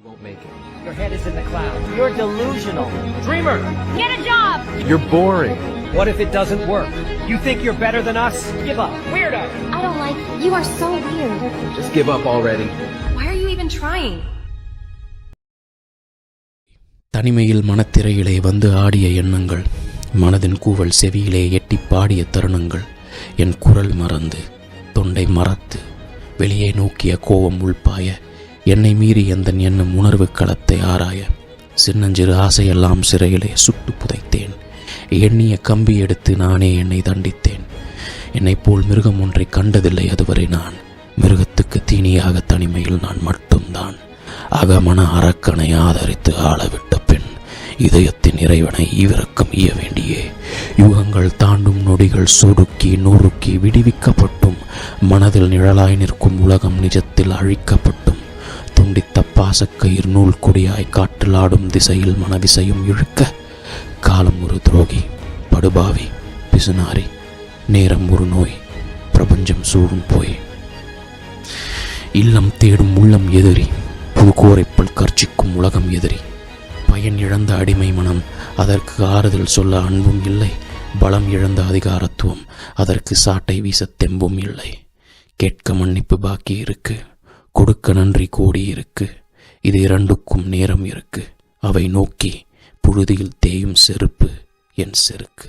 Won't make it. Your head is in the clouds. You're delusional. Dreamer! Get a job! You're boring. What if it doesn't work? You think you're better than us? Give up. Weirdo! I don't like you. You are so weird. Just give up already. Why are you even trying? தனிமையில் மனத்திரையிலே வந்து ஆடிய எண்ணங்கள், மனதின் கூவல் செவியிலே எட்டி பாடிய தருணங்கள், என் குரல் மறந்து தொண்டை மறத்து வெளியே நோக்கிய கோபம் உள்பாய, என்னை மீறி எந்தன் எண்ணம் உணர்வு களத்தை ஆராய, சின்னஞ்சிறு ஆசையெல்லாம் சிறையிலே சுட்டு புதைத்தேன். எண்ணிய கம்பி எடுத்து நானே என்னை தண்டித்தேன். என்னைப் போல் மிருகம் ஒன்றை கண்டதில்லை அதுவரை நான். மிருகத்துக்கு தீனியாக தனிமையில் நான் மட்டும்தான். அகமன அரக்கனை ஆதரித்து ஆளவிட்ட பெண், இதயத்தின் இறைவனை ஈவிரக்கம் ஈய வேண்டியே. யுகங்கள் தாண்டும் நொடிகள் சொடுக்கி நொறுக்கி விடுவிக்கப்பட்டும், மனதில் நிழலாய் நிற்கும் உலகம் நிஜத்தில் அழிக்கப்பட்டும், துண்டித்த பாசக்கயிர் நூல் கொடியாய் காற்றிலாடும் திசையில் மனவிசையும் இழுக்க, காலம் ஒரு துரோகி, படுபாவி, பிசுனாரி, நேரம் ஒரு நோய், பிரபஞ்சம் சூழும் போய், இல்லம் தேடும் உள்ளம் எதிரி, புழுக்கோரைப்பல் கர்ச்சிக்கும் உலகம் எதிரி, பயன் இழந்த அடிமை மனம், அதற்கு ஆறுதல் சொல்ல அன்பும் இல்லை, பலம் இழந்த அதிகாரத்துவம், அதற்கு சாட்டை வீச தெம்பும் இல்லை. கேட்க மன்னிப்பு பாக்கி இருக்கு, கொடுக்க நன்றி கோடி இருக்கு, இது இரண்டுக்கும் நேரம் இருக்கு, அவை நோக்கி புழுதியில் தேயும் செருப்பு என் செருக்கு.